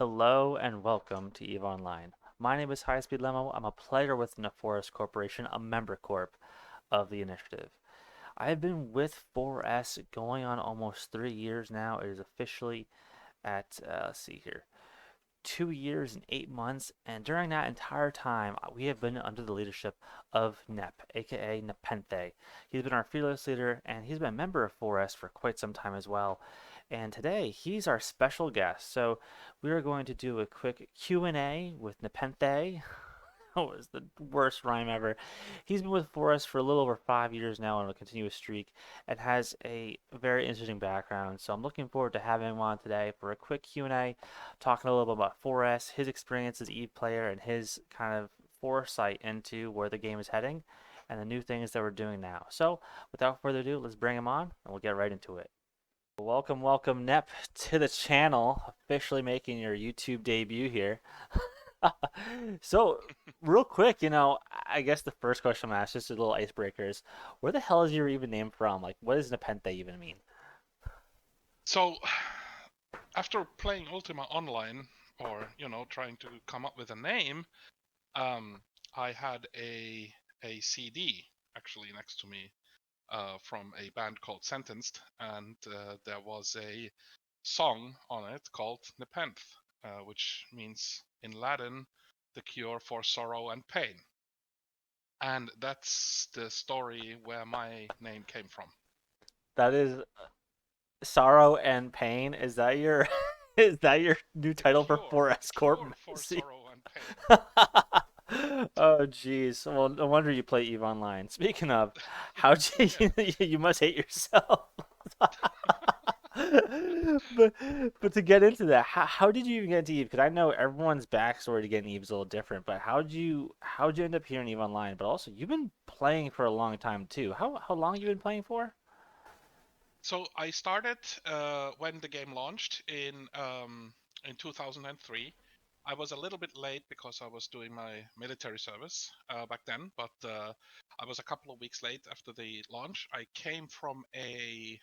Hello and welcome to EVE Online. My name is Highspeed Lemo. I'm a player with Neforest Corporation, a member corp of the initiative. I have been with 4S going on almost 3 years now. It is officially at, let's see here, 2 years and 8 months. And during that entire time, we have been under the leadership of Nep, aka Nepenthe. He's been our fearless leader, and he's been a member of 4S for quite some time as well. And today, he's our special guest. So we are going to do a quick Q&A with Nepenthe. That was the worst rhyme ever. He's been with Forrest for a little over 5 years now on a continuous streak and has a very interesting background. So I'm looking forward to having him on today for a quick Q&A, talking a little bit about Forrest, his experience as Eve player, and his kind of foresight into where the game is heading and the new things that we're doing now. So without further ado, let's bring him on and we'll get right into it. Welcome, welcome, Nep, to the channel, officially making your YouTube debut here. So, real quick, I guess the first question I'm gonna ask, just a little icebreaker, is where the hell is your even name from? Like, what does Nepenthe even mean? So, after playing Ultima Online, or trying to come up with a name, I had a CD actually next to me from a band called Sentenced, and there was a song on it called Nepenthe, which means in Latin the cure for sorrow and pain, and that's the story where my name came from. That is Sorrow and Pain. Is that your is that your new The title for cure, the 4S Corp cure for magazine? sorrow and pain. Oh, jeez. Well, no wonder you play EVE Online. Speaking of, how'd Yeah. you must hate yourself. but but to get into that, how did you even get into Eve? Because I know everyone's backstory to getting Eve is a little different. But how'd you end up here in Eve Online? But also, you've been playing for a long time too. How long you been playing for? So I started when the game launched in 2003. I was a little bit late because I was doing my military service back then, but I was a couple of weeks late after the launch. I came from a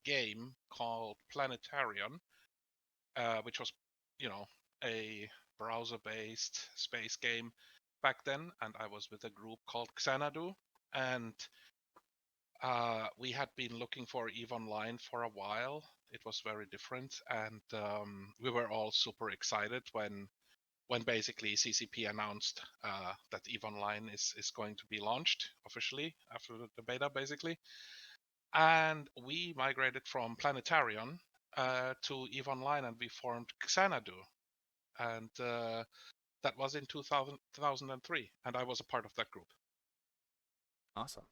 game called Planetarion, which was, you know, a browser-based space game back then, and I was with a group called Xanadu, and we had been looking for EVE Online for a while. It was very different, and we were all super excited when basically CCP announced that EVE Online is going to be launched officially after the beta, basically. And we migrated from Planetarion to EVE Online, and we formed Xanadu, and that was in 2003, and I was a part of that group. Awesome.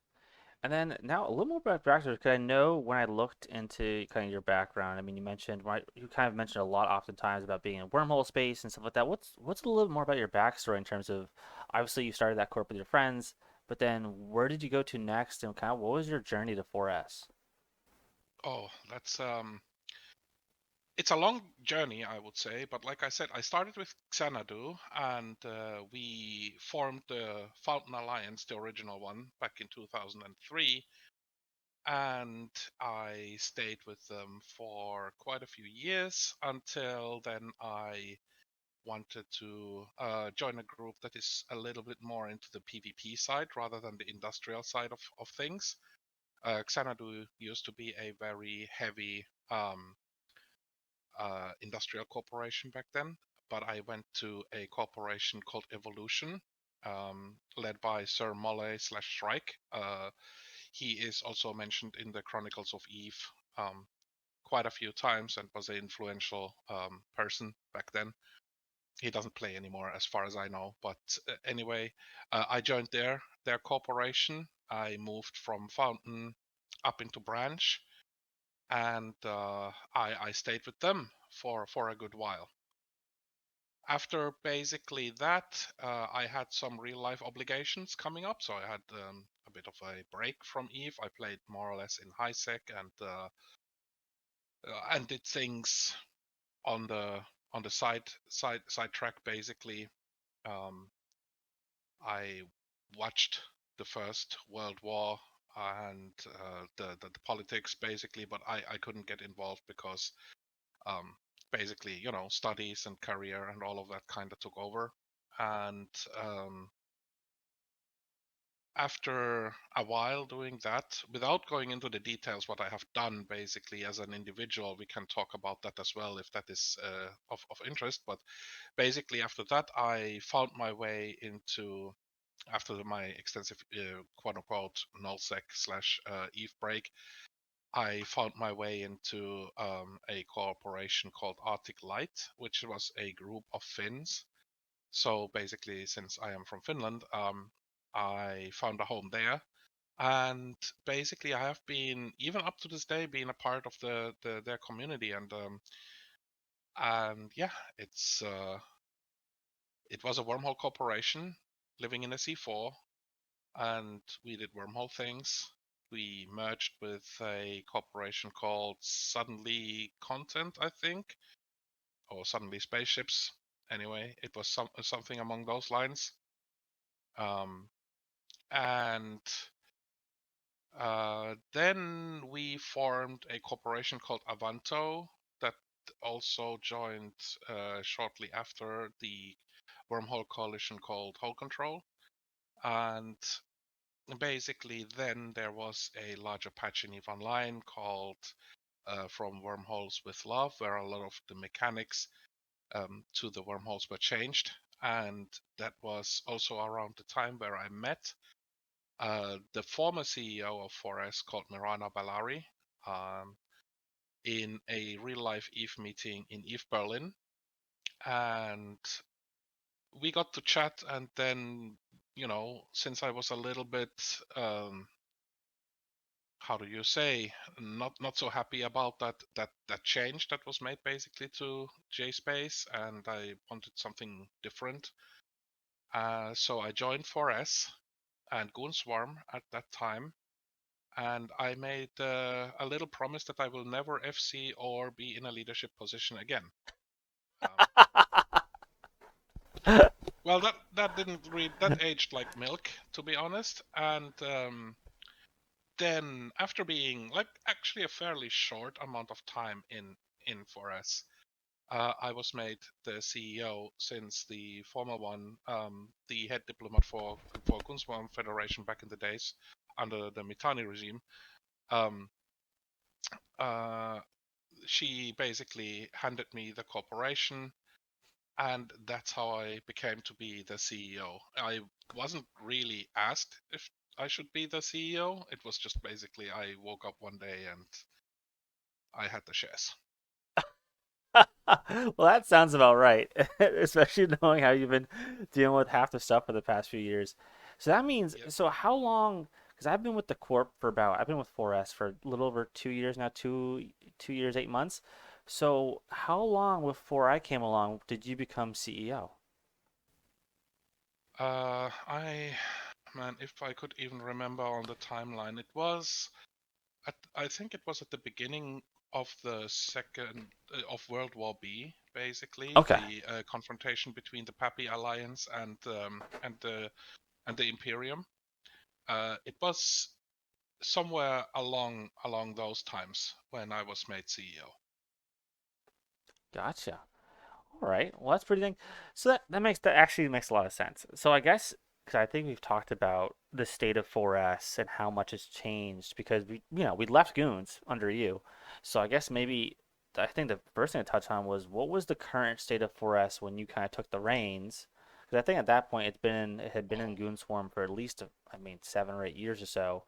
And then now a little more about backstory, because I know when I looked into kind of your background, I mean, you kind of mentioned a lot oftentimes about being in wormhole space and stuff like that. What's a little bit more about your backstory in terms of obviously you started that corp with your friends, but then where did you go to next, and kind of what was your journey to 4S? Oh, that's it's a long journey, I would say, but like I said, I started with Xanadu, and we formed the Fountain Alliance, the original one, back in 2003, and I stayed with them for quite a few years until then I wanted to join a group that is a little bit more into the PvP side rather than the industrial side of things. Xanadu used to be a very heavy industrial corporation back then, but I went to a corporation called Evolution, led by Sir Molle slash Shrike. He is also mentioned in the Chronicles of Eve quite a few times and was an influential person back then. He doesn't play anymore, as far as I know. But anyway, I joined their corporation. I moved from Fountain up into Branch, and I stayed with them for a good while. After basically that, I had some real life obligations coming up, so I had a bit of a break from Eve. I played more or less in high sec and did things on the side track. Basically, um, I watched the First World War and the politics basically, but I couldn't get involved because um, basically, studies and career and all of that kind of took over. And after a while doing that, without going into the details, what I have done basically as an individual, we can talk about that as well if that is of interest. But basically, after that, I found my way into, after my extensive quote unquote nullsec slash Eve break, I found my way into a corporation called Arctic Light, which was a group of Finns. So basically, since I am from Finland, I found a home there. And basically, I have been, even up to this day, being a part of their community. And yeah, it was a wormhole corporation living in a C4, and we did wormhole things. We merged with a corporation called Suddenly Content, I think, or Suddenly Spaceships. Anyway, it was something among those lines. Um, and then we formed a corporation called Avanto that also joined shortly after the wormhole coalition called Hole Control. And basically, then there was a larger patch in EVE Online called From Wormholes with Love, where a lot of the mechanics to the wormholes were changed. And that was also around the time where I met the former CEO of 4S called Mirana Ballari in a real life EVE meeting in EVE Berlin. And we got to chat, and then, since I was a little bit, how do you say, not so happy about that change that was made basically to JSpace, and I wanted something different. So I joined 4S and Goonswarm at that time, and I made a little promise that I will never FC or be in a leadership position again. Um, well, that didn't read that aged like milk, to be honest. And then after being like actually a fairly short amount of time in 4S, I was made the CEO, since the former one, the head diplomat for Gunswarm Federation back in the days under the Mitani regime. Um, uh, she basically handed me the corporation, and that's how I became to be the CEO. I wasn't really asked if I should be the CEO. It was just basically I woke up one day and I had the shares. Well, that sounds about right, especially knowing how you've been dealing with half the stuff for the past few years. So that means, Yep. so how long? Because I've been with the Corp for about, I've been with 4S for a little over 2 years now, 2 years, 8 months. So how long before I came along did you become CEO? I man, if I could even remember on the timeline, it was I think it was at the beginning of the second of World War B, basically Okay, the confrontation between the Papi Alliance and the Imperium. It was somewhere along those times when I was made CEO. gotcha. All right. Well, that's pretty thing. So that actually makes a lot of sense. So I guess because I think we've talked about the state of 4S and how much has changed because we left Goons under you. So I guess maybe I think the first thing to touch on was what was the current state of 4S when you kind of took the reins? Because I think at that point it had been in Goon Swarm for at least I mean 7 or 8 years or so.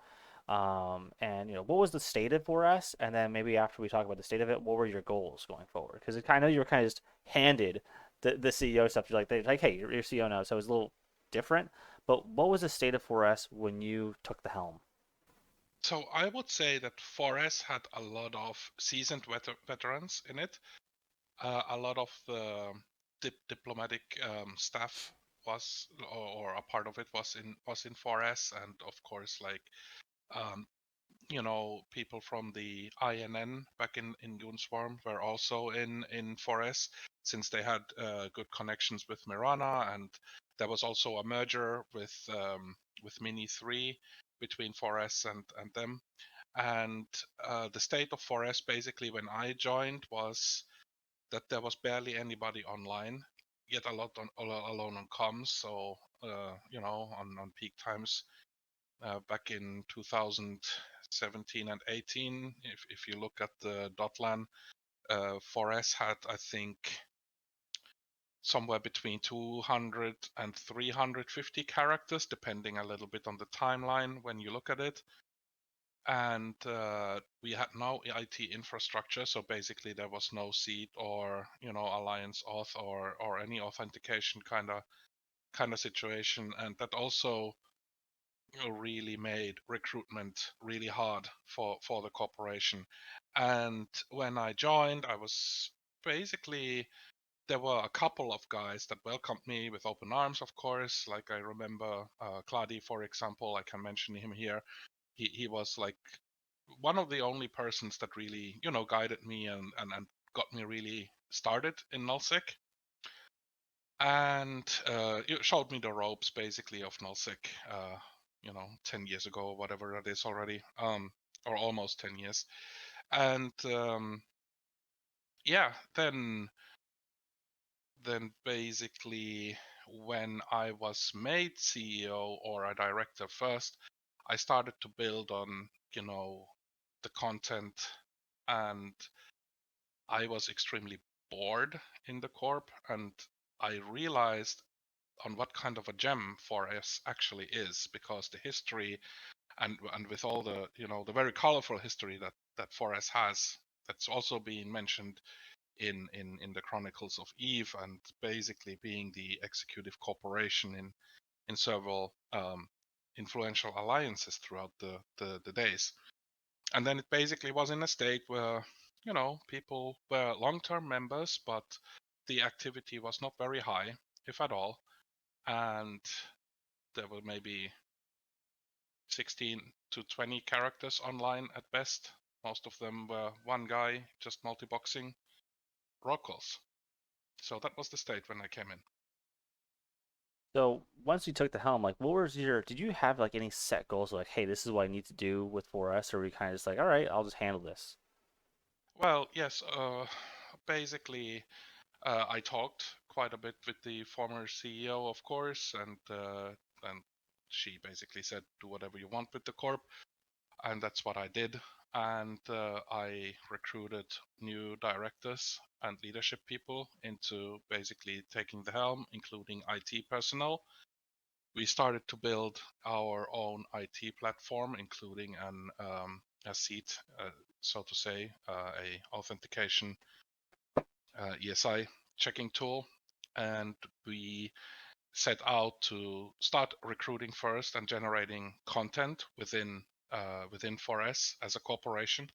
And what was the state of for us? And then maybe after we talk about the state of it, what were your goals going forward? Because I know you were kind of just handed the CEO stuff. You're like they're like, hey, you're CEO now, so it was a little different. But what was the state of 4S when you took the helm? So I would say that 4S had a lot of seasoned veterans in it. A lot of the diplomatic staff was, or a part of it was in 4S, and of course, like um, people from the INN back in Goonswarm were also in 4S, since they had good connections with Mirana, and there was also a merger with Mini 3 between 4S and them. And the state of 4S basically when I joined was that there was barely anybody online, yet a lot alone on comms. So on peak times back in 2017 and 18, if you look at the Dotlan, 4S had, I think, somewhere between 200 and 350 characters, depending a little bit on the timeline when you look at it. And we had no IT infrastructure, so basically there was no seed or alliance auth or any authentication kind of situation, and that also really made recruitment really hard for the corporation. And when I joined, I was basically, there were a couple of guys that welcomed me with open arms, of course. Like I remember Cladi, for example, I can mention him here. He was like one of the only persons that really, guided me and got me really started in nullsec. And it showed me the ropes basically of nullsec, 10 years ago, or whatever it is already, or almost 10 years. And yeah, then basically when I was made CEO or a director first, I started to build on, the content, and I was extremely bored in the corp, and I realized on what kind of a gem 4S actually is, because the history and with all the the very colorful history that 4S has, that's also being mentioned in the Chronicles of Eve, and basically being the executive corporation in several influential alliances throughout the days. And then it basically was in a state where people were long-term members, but the activity was not very high, if at all, and there were maybe 16 to 20 characters online at best. Most of them were one guy just multi-boxing rock calls. So that was the state when I came in. So once you took the helm, like what was your, did you have like any set goals like, hey, this is what I need to do with 4S, or were you kind of just like, all right, I'll just handle this? Well, yes, basically, I talked quite a bit with the former CEO, of course, and she basically said, do whatever you want with the corp, and that's what I did. And I recruited new directors and leadership people into basically taking the helm, including IT personnel. We started to build our own IT platform, including a seat, so to say, a authentication ESI checking tool, and we set out to start recruiting first and generating content within 4S as a corporation.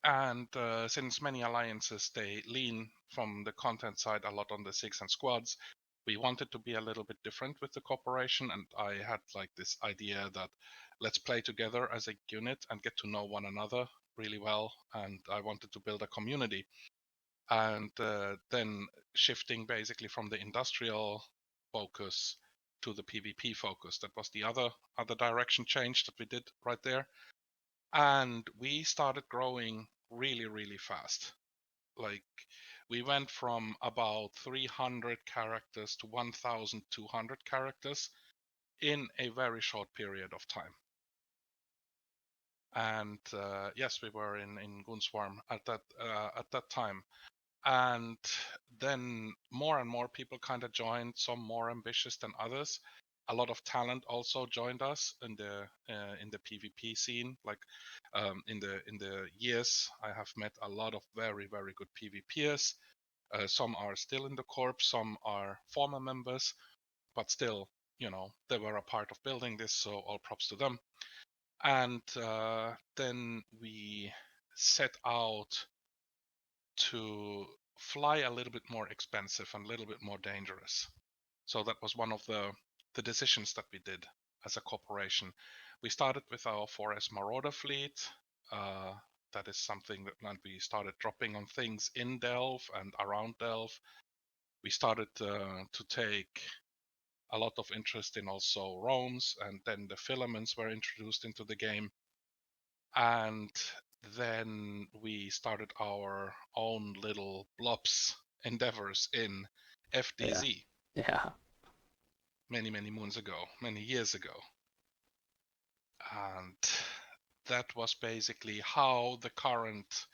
And since many alliances, they lean from the content side a lot on the SIGs and squads, we wanted to be a little bit different with the corporation. And I had like this idea that let's play together as a unit and get to know one another really well. And I wanted to build a community. And then shifting basically from the industrial focus to the PvP focus. That was the other direction change that we did right there. And we started growing really, really fast. Like we went from about 300 characters to 1,200 characters in a very short period of time. And yes, we were in Gunswarm at that time. And then more and more people kind of joined, some more ambitious than others. A lot of talent also joined us in the PvP scene. Like in the years, I have met a lot of very, very good PvPers. Some are still in the corp, some are former members, but still, they were a part of building this, so all props to them. And then we set out to fly a little bit more expensive and a little bit more dangerous. So that was one of the decisions that we did as a corporation. We started with our 4S Marauder fleet. That is something that we started dropping on things in Delve and around Delve. We started to take a lot of interest in also roams, and then the filaments were introduced into the game. And then we started our own little blobs endeavors in Yeah. FDZ Yeah. many, many moons ago, many years ago. And that was basically how the current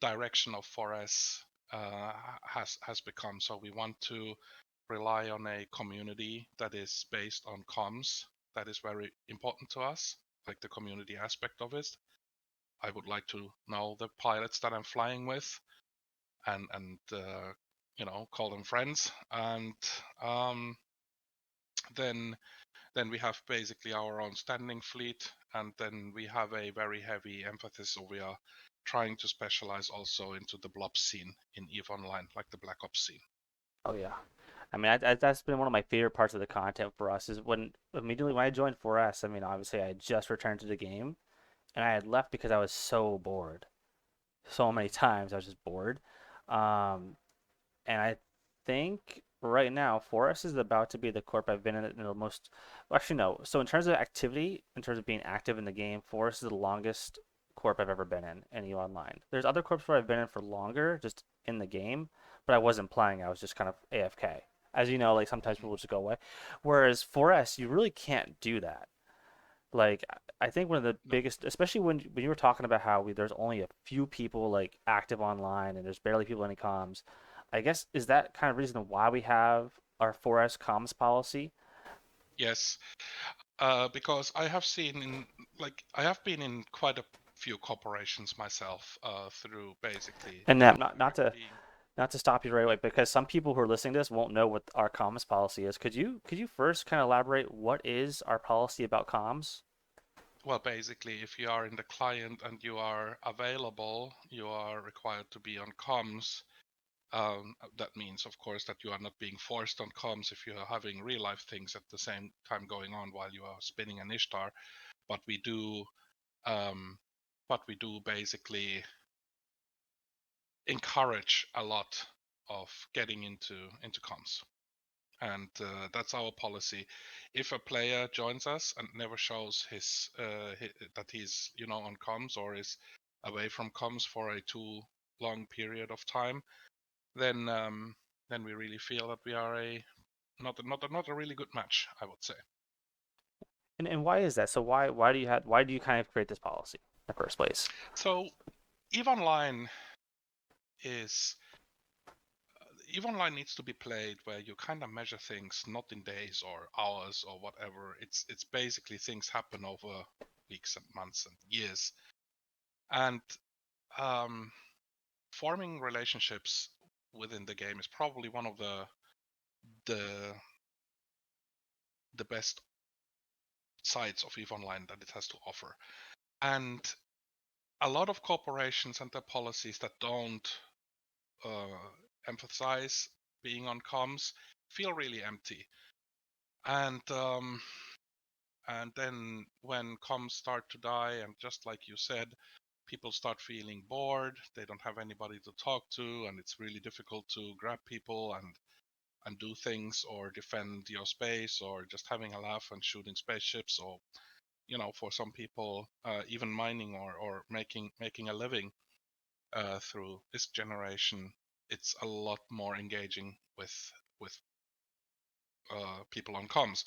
direction of 4S has become. So we want to rely on a community that is based on comms. That is very important to us, like the community aspect of it. I would like to know the pilots that I'm flying with, and call them friends. And um, then then we have basically our own standing fleet, and then we have a very heavy emphasis. So we are trying to specialize also into the blob scene in EVE Online, like the Black Ops scene. Oh yeah. I mean, that's been one of my favorite parts of the content for us is when immediately when I joined 4S. I mean, obviously I had just returned to the game and I had left because I was so bored. So many times I was just bored. Um, and I think right now Forest is about to be the corp I've been in the most. Well, actually, no. So in terms of activity, in terms of being active in the game, Forest is the longest corp I've ever been in EU Online. There's other corps where I've been in for longer, just in the game, but I wasn't playing. I was just kind of AFK. As you know, like sometimes Mhm. people just go away. Whereas 4S, you really can't do that. Like I think one of the No. biggest, especially when you were talking about how there's only a few people like active online and there's barely people in any comms. I guess is that kind of reason why we have our 4S comms policy? Yes, because I have seen I have been in quite a few corporations myself through basically And being. not to stop you right away because some people who are listening to this won't know what our comms policy is. Could you first kind of elaborate what is our policy about comms? Well, basically, if you are in the client and you are available, you are required to be on comms. That means, of course, that you are not being forced on comms if you are having real life things at the same time going on while you are spinning an Ishtar. But we do, um, but we do basically encourage a lot of getting into comms, and that's our policy. If a player joins us and never shows that he's on comms or is away from comms for a too long period of time, then we really feel that we are a not a really good match, I would say. And why is that? So why do you kind of create this policy in the first place? So Eve Online is Eve Online needs to be played where you kind of measure things not in days or hours or whatever. It's basically things happen over weeks and months and years, and um, forming relationships within the game is probably one of the the best sides of Eve Online that it has to offer. And a lot of corporations and their policies that don't uh, emphasize being on comms feel really empty. And then when comms start to die, and just like you said, people start feeling bored. They don't have anybody to talk to, and it's really difficult to grab people and do things or defend your space or just having a laugh and shooting spaceships or for some people even mining or making a living through this generation. It's a lot more engaging with people on comms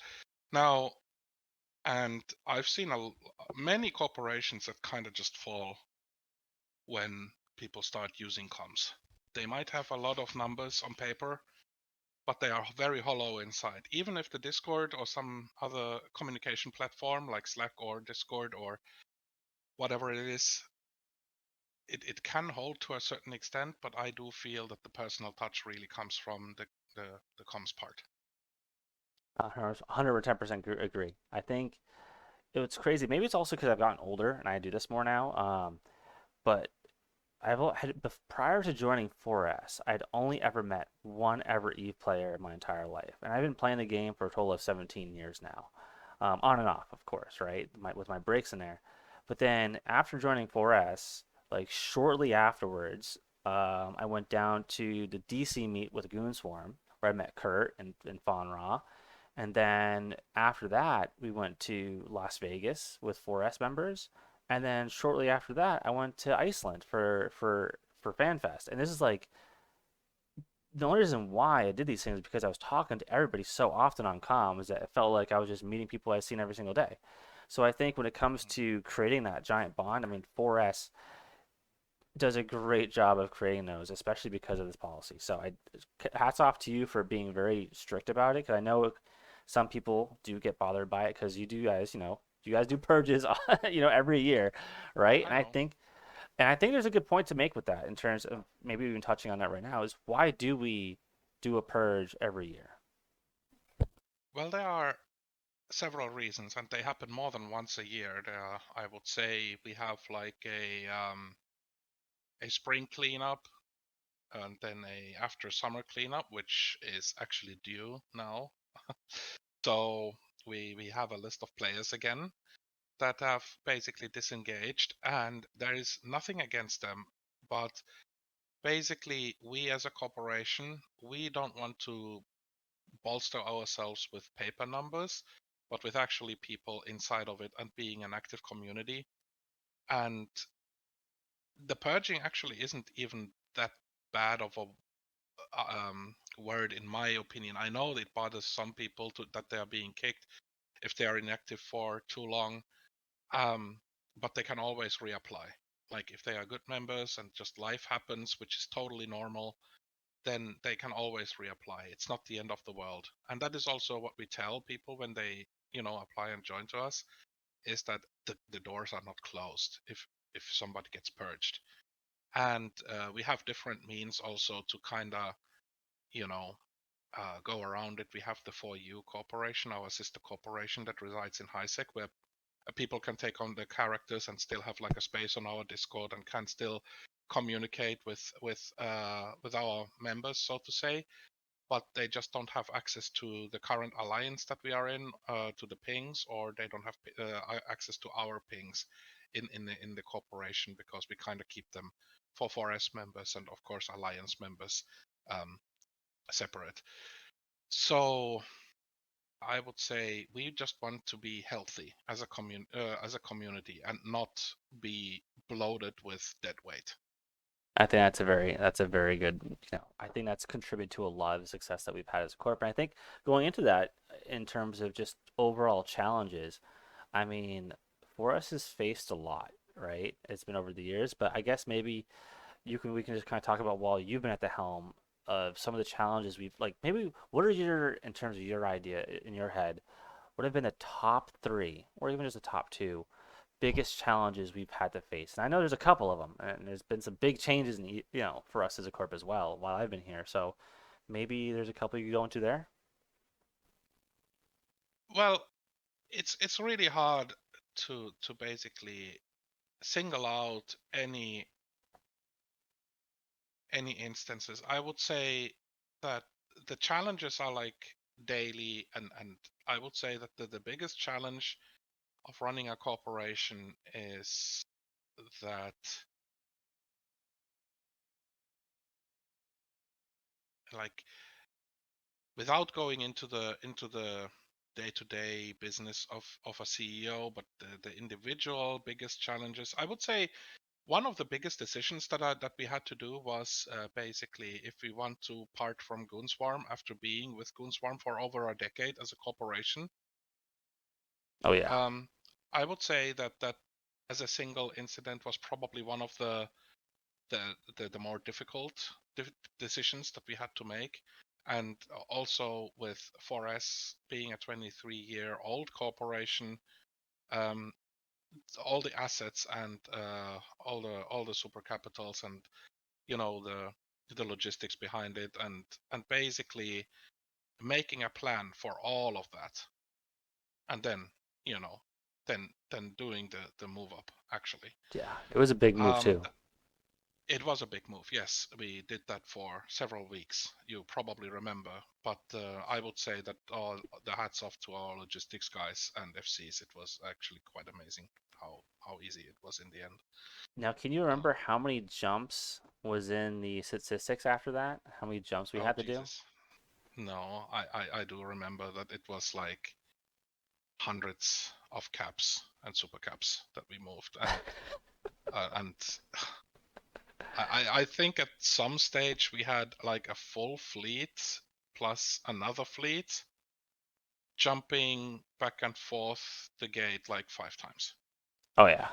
now. And I've seen many corporations that kind of just fall when people start using comms. They might have a lot of numbers on paper, but they are very hollow inside. Even if the Discord or some other communication platform like Slack or Discord or whatever it is, it can hold to a certain extent, but I do feel that the personal touch really comes from the comms part. 110% agree. I think it's crazy. Maybe it's also because I've gotten older and I do this more now. But prior to joining 4S, I'd only ever met one ever Eve player in my entire life, and I've been playing the game for a total of 17 years now, on and off, of course, right, with my breaks in there. But then after joining 4S, like shortly afterwards, I went down to the DC meet with Goon Swarm, where I met Kurt and Fawn Ra. And then after that, we went to Las Vegas with 4S members. And then shortly after that, I went to Iceland for FanFest. And this is like the only reason why I did these things is because I was talking to everybody so often on comms that it felt like I was just meeting people I've seen every single day. So I think when it comes to creating that giant bond, I mean, 4S does a great job of creating those, especially because of this policy. So I hats off to you for being very strict about it, because I know some people do get bothered by it because you do guys, you guys do purges, every year, right? I know. And I think there's a good point to make with that in terms of maybe even touching on that right now is why do we do a purge every year? Well, there are several reasons, and they happen more than once a year. I would say we have like a spring cleanup and then a after summer cleanup, which is actually due now. So we have a list of players again that have basically disengaged, and there is nothing against them, but basically we as a corporation, we don't want to bolster ourselves with paper numbers, but with actually people inside of it and being an active community. And the purging actually isn't even that bad of a word, in my opinion. I know it bothers some people that they are being kicked if they are inactive for too long, um, but they can always reapply. Like if they are good members and just life happens, which is totally normal, then they can always reapply. It's not the end of the world. And that is also what we tell people when they, apply and join to us, is that the doors are not closed if somebody gets purged. And we have different means also to kind of, you know, go around it. We have the 4U Corporation, our sister corporation that resides in HiSec, where people can take on the characters and still have like a space on our Discord and can still communicate with our members, so to say. But they just don't have access to the current alliance that we are in, to the pings, or they don't have access to our pings in the corporation, because we kind of keep them for 4S members and of course alliance members um, separate. So I would say we just want to be healthy as a community and not be bloated with dead weight. I think that's a very good, I think that's contributed to a lot of the success that we've had as a corp. And I think going into that in terms of just overall challenges, I mean, for us has faced a lot, right? It's been over the years, but I guess maybe we can just kind of talk about while you've been at the helm of some of the challenges we've like maybe what are your in terms of your idea in your head, what have been the top three or even just the top two biggest challenges we've had to face? And I know there's a couple of them, and there's been some big changes in for us as a corp as well while I've been here. So maybe there's a couple you could go into there. Well, it's really hard to basically single out any instances. I would say that the challenges are like daily, and I would say that the biggest challenge of running a corporation is that, like, without going into the day-to-day business of a CEO, but the individual biggest challenges, I would say one of the biggest decisions that we had to do was basically if we want to part from Goonswarm after being with Goonswarm for over a decade as a corporation. Oh yeah. Um, I would say that as a single incident was probably one of the more difficult decisions that we had to make. And also with 4S being a 23-year-old corporation, um, all the assets and all the super capitals and the logistics behind it, and basically making a plan for all of that, and then you know then doing the move up actually. Yeah, it was a big move um too. it was a big move, yes. We did that for several weeks, you probably remember, but I would say that all the hats off to our logistics guys and FCs. It was actually quite amazing how easy it was in the end. Now, can you So, remember how many jumps was in the statistics after that? How many jumps we oh had to do? Jesus. No, I do remember that it was like hundreds of caps and super caps that we moved, and I think at some stage we had like a full fleet plus another fleet jumping back and forth the gate like 5 times. Oh yeah.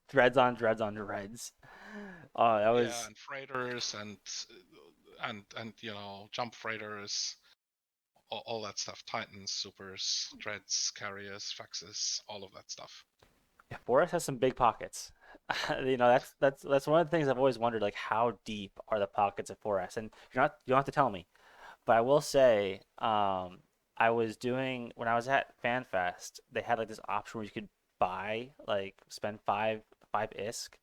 Dreads on dreads on dreads. Oh, that Yeah, was and freighters and jump freighters, all that stuff. Titans, supers, dreads, carriers, faxes, all of that stuff. yeah, Boris has some big pockets. That's one of the things I've always wondered, like how deep are the pockets of 4S? And you don't have to tell me, but I will say, I was doing when I was at FanFest, they had like this option where you could buy like spend five ISK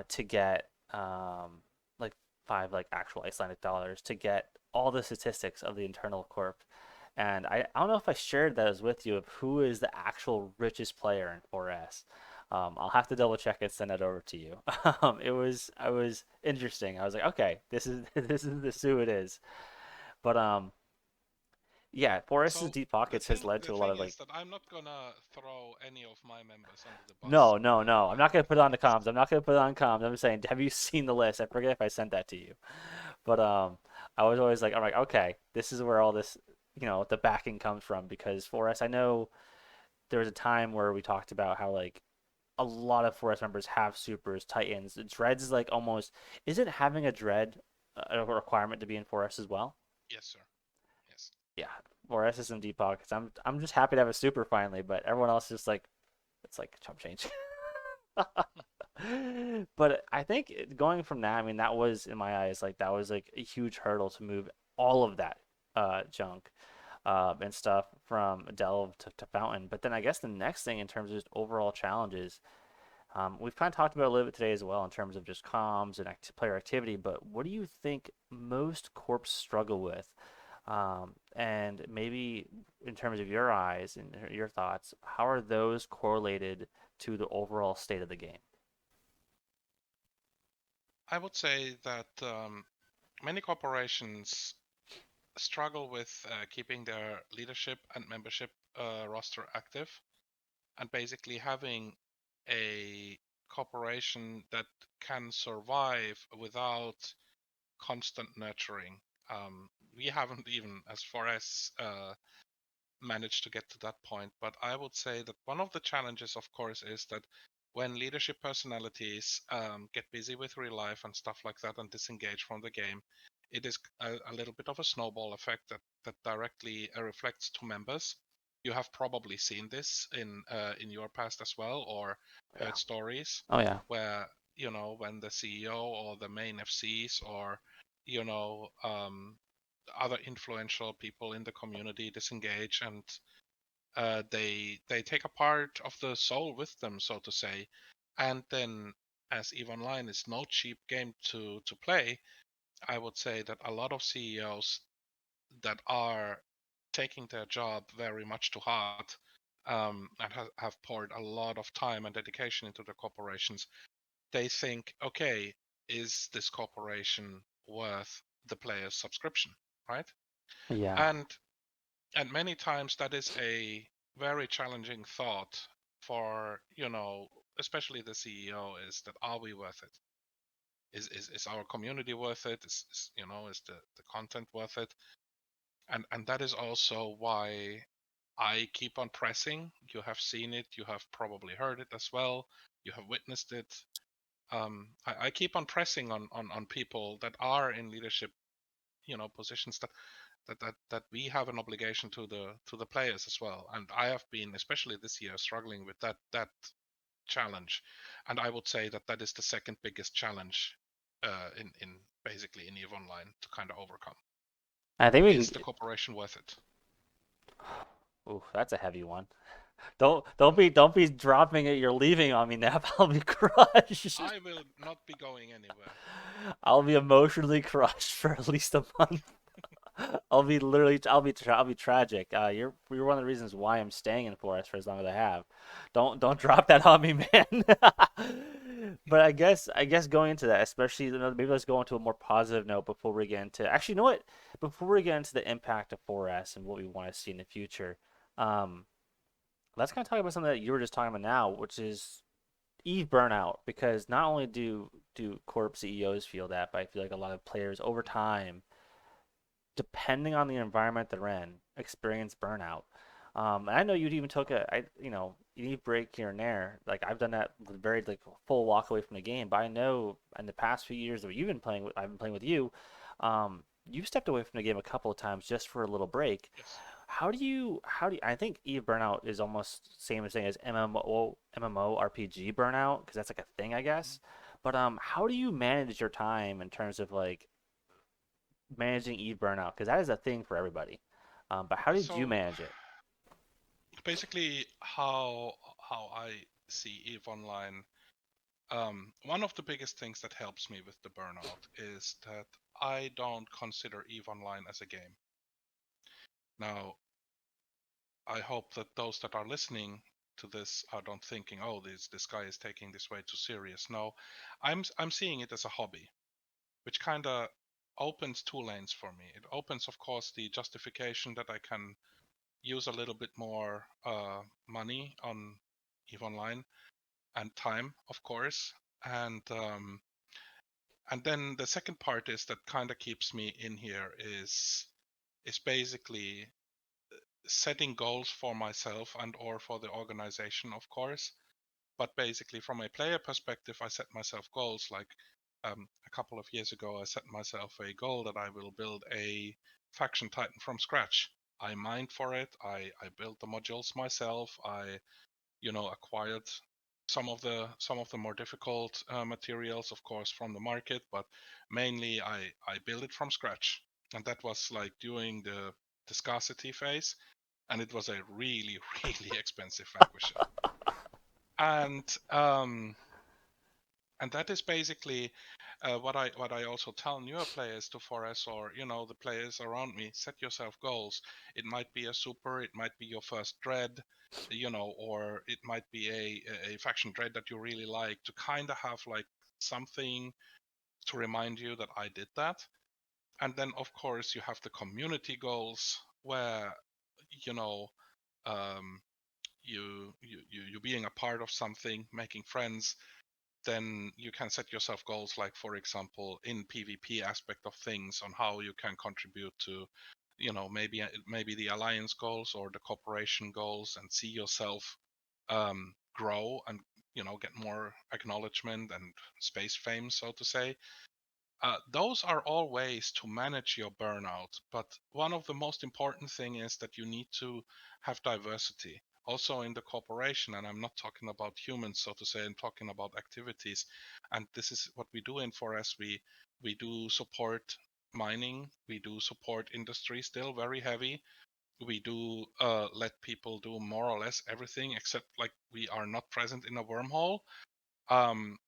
to get like five like actual Icelandic dollars to get all the statistics of the internal corp. And I don't know if I shared those with you of who is the actual richest player in 4S. I'll have to double check and send it over to you. I was interesting. I was like, okay, this is who it is. But yeah, 4S's So deep the pockets has thing led the to a lot thing of like is that I'm not gonna throw any of my members under the bus no, no, no. I'm by not gonna put it doing on the this. comms. I'm not gonna put it on comms. I'm just saying, have you seen the list? I forget if I sent that to you. But I was always like, I'm like, okay, this is where all this, the backing comes from because 4S, I know there was a time where we talked about how like a lot of 4S members have supers, titans. Dreads is like almost, isn't having a dread a requirement to be in 4S as well? Yes, sir. Yes. Yeah, 4S is some deep pockets. I'm just happy to have a super finally, but everyone else is just like it's like chump change. But I think going from that, I mean, that was in my eyes like that was like a huge hurdle to move all of that junk and stuff from Delve to Fountain. But then I guess the next thing in terms of just overall challenges, we've kind of talked about it a little bit today as well in terms of just comms and player activity. But what do you think most corps struggle with? And maybe in terms of your eyes and your thoughts, how are those correlated to the overall state of the game? I would say that many corporations struggle with keeping their leadership and membership roster active, and basically having a corporation that can survive without constant nurturing. We haven't even, as far as managed to get to that point. But I would say that one of the challenges, of course, is that when leadership personalities get busy with real life and stuff like that and disengage from the game, it is a little bit of a snowball effect that directly reflects to members. You have probably seen this in your past as well, or Yeah. heard stories Oh yeah. where when the CEO or the main FCs or you know other influential people in the community disengage, and they take a part of the soul with them, so to say. And then, as EVE Online is no cheap game to play, I would say that a lot of CEOs that are taking their job very much to heart, and have poured a lot of time and dedication into the corporations, they think, okay, is this corporation worth the player's subscription, right? Yeah. And many times that is a very challenging thought for especially the CEO, is that, are we worth it? Is our community worth it? Is the content worth it? And that is also why I keep on pressing. You have seen it, you have probably heard it as well, you have witnessed it. I keep on pressing on people that are in leadership positions, that we have an obligation to the players as well. And I have been, especially this year, struggling with that challenge. And I would say that that is the second biggest challenge in basically in EVE Online to kind of overcome. I think we Is can. the corporation worth it? Ooh, that's a heavy one. Don't be dropping it. You're leaving on me now. I'll be crushed. I will not be going anywhere. I'll be emotionally crushed for at least a month. I'll be tragic. You're one of the reasons why I'm staying in Forest for as long as I have. Don't drop that on me, man. But I guess going into that, especially maybe let's go into a more positive note before we get into actually, you know what? Before we get into the impact of 4S and what we want to see in the future, Um, let's kind of talk about something that you were just talking about now, which is Eve burnout. Because not only do corp CEOs feel that, but I feel like a lot of players over time, depending on the environment they're in, experience burnout. And I know you even took you need break here and there. Like I've done that with very like full walk away from the game. But I know in the past few years that you've been playing with, I've been playing with you. You've stepped away from the game a couple of times just for a little break. Yes. I think Eve burnout is almost same as saying as MMORPG burnout because that's like a thing, I Mhm. guess. But how do you manage your time in terms of like managing Eve burnout? Because that is a thing for everybody. But how did you So manage it? basically, how I see Eve Online, one of the biggest things that helps me with the burnout is that I don't consider Eve Online as a game. Now, I hope that those that are listening to this are not thinking, "Oh, this guy is taking this way too serious." No, I'm seeing it as a hobby, which kind of opens two lanes for me. It opens, of course, the justification that I can use a little bit more money on Eve Online and time, of course, and then the second part is that kind of keeps me in here is basically setting goals for myself and or for the organization, of course. But basically, from a player perspective, I set myself goals. Like a couple of years ago, I set myself a goal that I will build a faction titan from scratch. I mined for it. I built the modules myself. I acquired some of the more difficult materials, of course, from the market, but mainly I built it from scratch, and that was like during the scarcity phase, and it was a really really expensive vanquisher. And and that is basically what I also tell newer players to 4S, or the players around me. Set yourself goals. It might be a super, it might be your first dread, or it might be a faction dread that you really like, to kind of have like something to remind you that I did that. And then of course you have the community goals, where you know um, you being a part of something, making friends. Then you can set yourself goals, like for example in PvP aspect of things, on how you can contribute to maybe the alliance goals or the corporation goals, and see yourself grow and get more acknowledgement and space fame, so to say. Those are all ways to manage your burnout, but one of the most important thing is that you need to have diversity also in the corporation. And I'm not talking about humans, so to say. I'm talking about activities, and this is what we do in 4S. We do support mining, we do support industry, still very heavy. We do let people do more or less everything, except like we are not present in a wormhole. Um,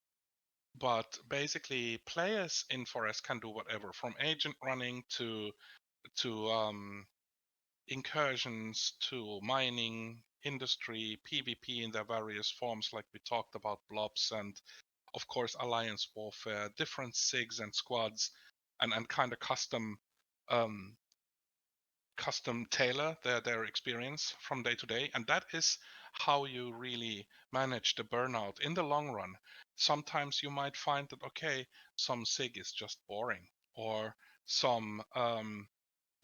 but basically, players in Forest can do whatever, from agent running to incursions, to mining, industry, PvP in their various forms, like we talked about, blobs, and of course alliance warfare, different sigs and squads, and kind of um, custom tailor their experience from day to day. And that is how you really manage the burnout in the long run. Sometimes you might find that, okay, some sig is just boring, or some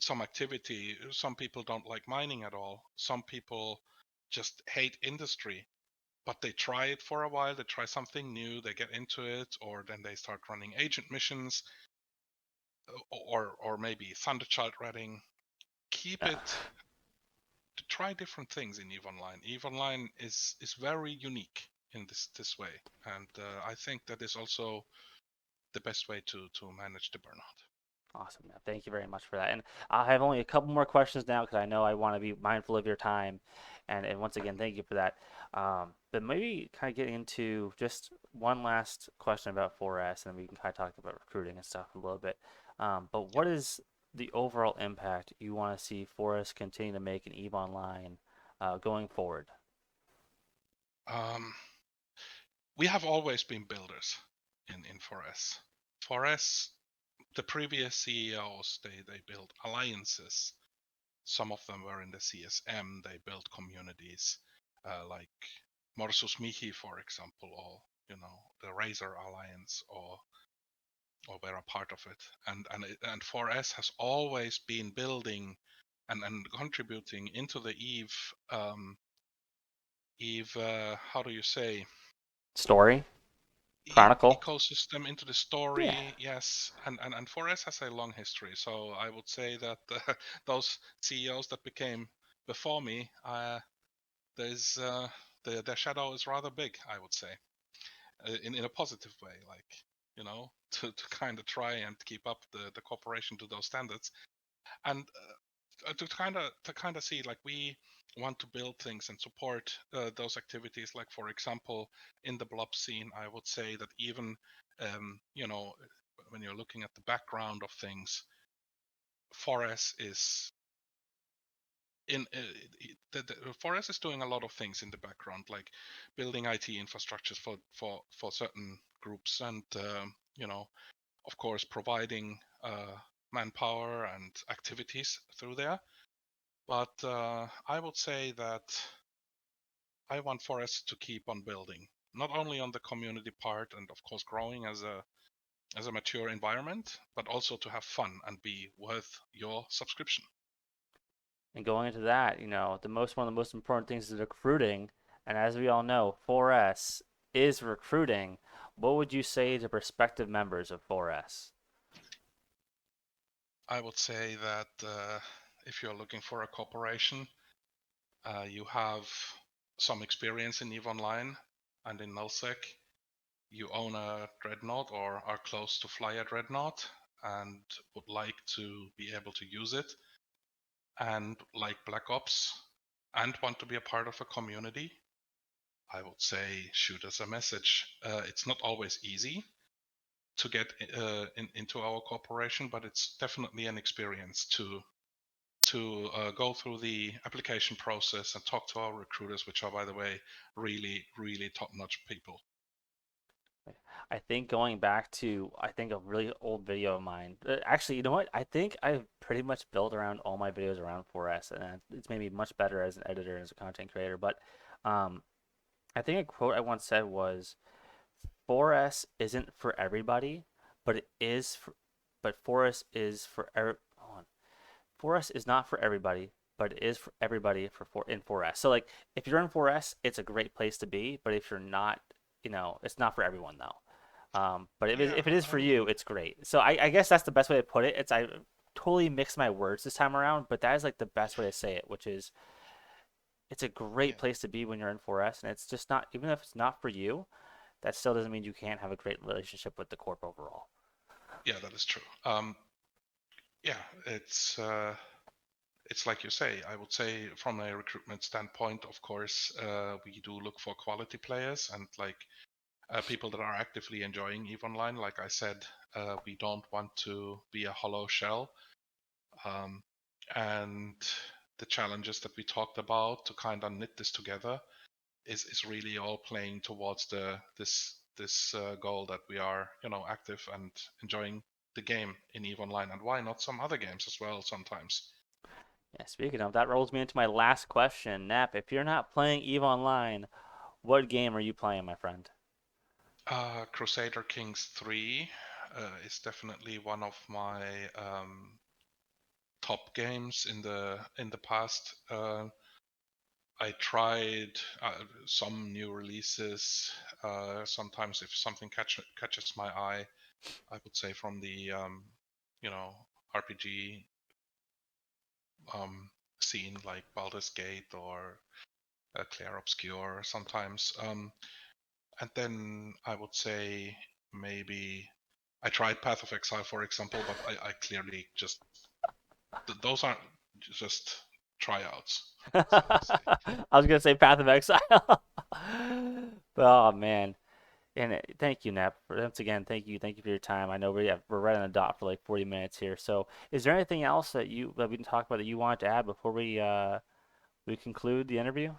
some activity. Some people don't like mining at all. Some people just hate industry, but they try it for a while. They try something new, they get into it, or then they start running agent missions, or maybe Thunderchild raiding. Keep Uh, it to try different things in Eve Online. Eve Online is very unique in this way, and I think that is also the best way to manage the burnout. awesome. Yeah, thank you very much for that. And I have only a couple more questions now because I know I want to be mindful of your time. And once again, thank you for that. But maybe kind of getting into just one last question about 4S, and then we can kind of talk about recruiting and stuff a little bit. But Yeah. what is the overall impact you want to see 4S continue to make in EVE Online going forward? Um, we have always been builders in 4S. 4S, the previous CEOs, they built alliances. Some of them were in the CSM. They built communities like Morsus Mihi, for example, or the Razor Alliance, or were a part of it. And 4S has always been building and contributing into the Eve how do you say, Story, Chronicle. ecosystem, into the Yeah. story. Yes, and 4S has a long history. So I would say that those CEOs that became before me, there's their shadow is rather big, I would say, in a positive way, like to kind of try and keep up the corporation to those standards, and to kind of see, like, we want to build things and support those activities. Like, for example, in the blob scene, I would say that even when you're looking at the background of things, 4S is in the 4S is doing a lot of things in the background, like building IT infrastructures for certain groups, and of course, providing manpower and activities through there. But I would say that I want Forest to keep on building, not only on the community part and of course growing as a mature environment, but also to have fun and be worth your subscription. And going into that, one of the most important things is recruiting. And as we all know, 4S is recruiting. What would you say to prospective members of 4S? I would say that if you're looking for a corporation, you have some experience in EVE Online and in nullsec, you own a dreadnought or are close to fly a dreadnought and would like to be able to use it, and like Black Ops and want to be a part of a community, I would say shoot us a message. It's not always easy to get into our corporation, but it's definitely an experience to go through the application process and talk to our recruiters, which are, by the way, really, really top-notch people. I think going back to, I think, a really old video of mine. Actually, you know what? I think I've pretty much built around all my videos around 4S, and it's made me much better as an editor and as a content creator. But um, I think a quote I once said was, 4S isn't for everybody, but it is for, but 4S is for hold on. 4S is not for everybody, but it is for everybody in 4S. So like if you're in 4S, it's a great place to be, but if you're not, it's not for everyone though. But Yeah, if it is I for you, mean, it's great. So I guess that's the best way to put it. I totally mixed my words this time around, but that is like the best way to say it, which is it's a great yeah, place to be when you're in 4S, and it's just not, even if it's not for you, that still doesn't mean you can't have a great relationship with the corp overall. yeah, that is true. Yeah, it's like you say. I would say from a recruitment standpoint, of course, we do look for quality players and like people that are actively enjoying EVE Online. Like I said, we don't want to be a hollow shell. Um, and the challenges that we talked about to kind of knit this together is really all playing towards this goal that we are active and enjoying the game in EVE Online, and why not some other games as well sometimes. Yeah, speaking of, that rolls me into my last question. Nap, if you're not playing EVE Online, what game are you playing, my friend? Crusader Kings 3 is definitely one of my top games in the past. I tried some new releases. Sometimes, if something catches my eye, I would say from the you know RPG scene, like Baldur's Gate or Clair Obscur sometimes. And then I would say maybe I tried Path of Exile, for example, but I clearly just those aren't just tryouts, so to say. I was gonna say Path of Exile. Oh man. And thank you, Nap. Once again, thank you for your time. I know we're right on the dot for like 40 minutes here. So, is there anything else that we can talk about that you wanted to add before we conclude the interview?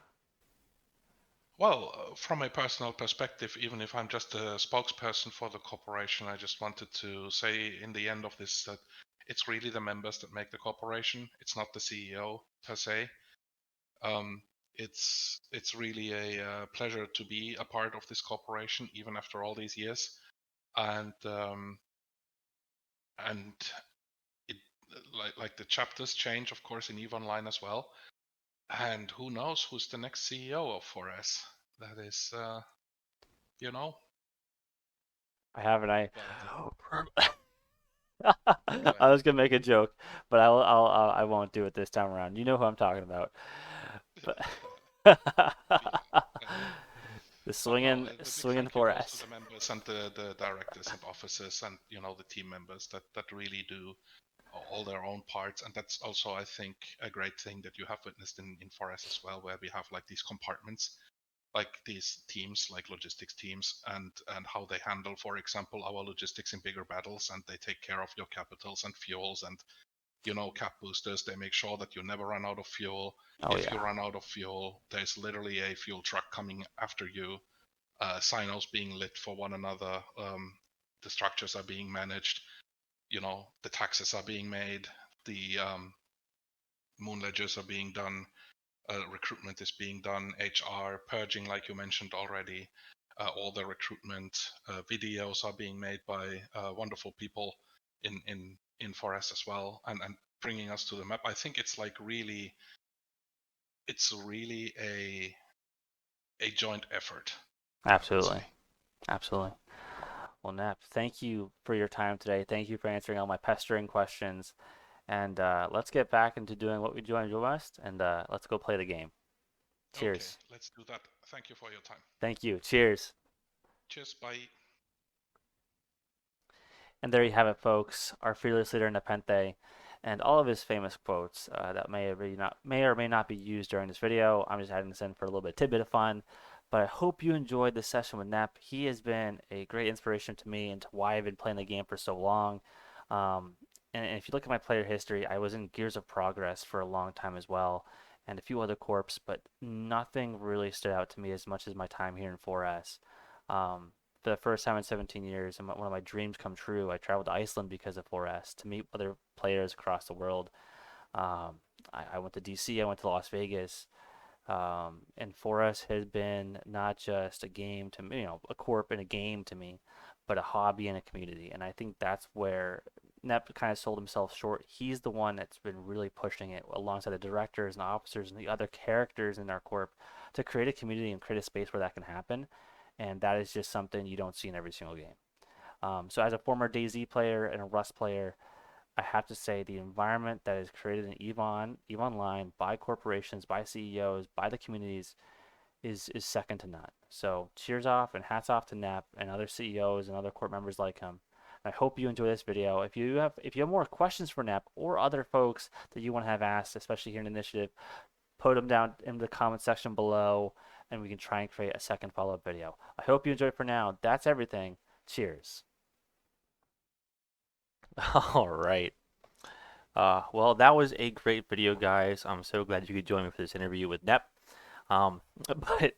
Well, from a personal perspective, even if I'm just a spokesperson for the corporation, I just wanted to say in the end of this that it's really the members that make the corporation. It's not the CEO per se. It's really a pleasure to be a part of this corporation, even after all these years. And and it like the chapters change, of course, in EVE Online as well. And who knows who's the next CEO of 4S? That is, you know. I have an I. But go I ahead. was gonna make a joke, but I won't do it this time around. You know who I'm talking about. But Yeah. the But no, a big swinging thank you goes to 4S. the members and the directors and officers and the team members that really do all their own parts. And that's also, I think, a great thing that you have witnessed in 4S as well, where we have like these compartments, like these teams, like logistics teams, and how they handle, for example, our logistics in bigger battles, and they take care of your capitals and fuels and cap boosters. They make sure that you never run out of fuel. Oh If you yeah, run out of fuel, there's literally a fuel truck coming after you. Signals being lit for one another. The structures are being managed. The taxes are being made. The moon ledgers are being done. Recruitment is being done. HR purging, like you mentioned already. All the recruitment videos are being made by wonderful people in 4S as well, and bringing us to the map. I think it's really a joint effort, I would say. absolutely, absolutely. Well, Nap, thank you for your time today. Thank you for answering all my pestering questions. And let's get back into doing what we do and do best, and let's go play the game. Okay, Cheers. let's do that. Thank you for your time. Thank you. Cheers. Cheers. Bye. And there you have it, folks. Our fearless leader Nepenthe, and all of his famous quotes that may or may not be used during this video. I'm just adding this in for a little bit tidbit of fun. But I hope you enjoyed this session with Nep. He has been a great inspiration to me and to why I've been playing the game for so long. Um, and if you look at my player history, I was in Gears of Progress for a long time as well, and a few other corps, but nothing really stood out to me as much as my time here in 4S. For the first time in 17 years, and one of my dreams come true. I traveled to Iceland because of 4S to meet other players across the world. Um, I went to DC, I went to Las Vegas, and 4S has been not just a game to me, a corp and a game to me, but a hobby and a community. And I think that's where Nep kind of sold himself short. He's the one that's been really pushing it alongside the directors and the officers and the other characters in our corp to create a community and create a space where that can happen. And that is just something you don't see in every single game. So as a former DayZ player and a Rust player, I have to say the environment that is created in EVE Online by corporations, by CEOs, by the communities is second to none. So cheers off and hats off to Nap and other CEOs and other corp members like him. And I hope you enjoy this video. If you have more questions for Nap or other folks that you want to have asked, especially here in the initiative, put them down in the comment section below and we can try and create a second follow-up video. I hope you enjoyed it for now. That's everything. Cheers. All right. Well, that was a great video, guys. I'm so glad you could join me for this interview with Nep. But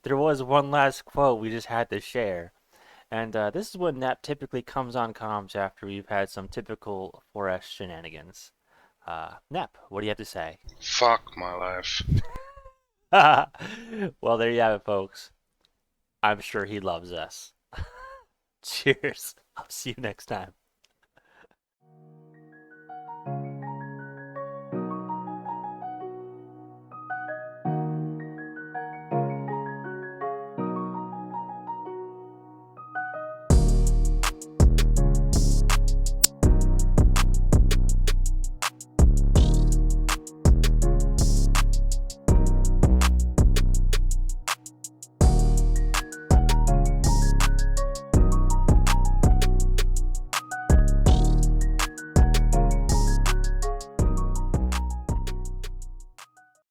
there was one last quote we just had to share. And this is when Nep typically comes on comms after we've had some typical 4S shenanigans. Nep, what do you have to say? Fuck my life. Well, there you have it, folks. I'm sure he loves us. Cheers. I'll see you next time.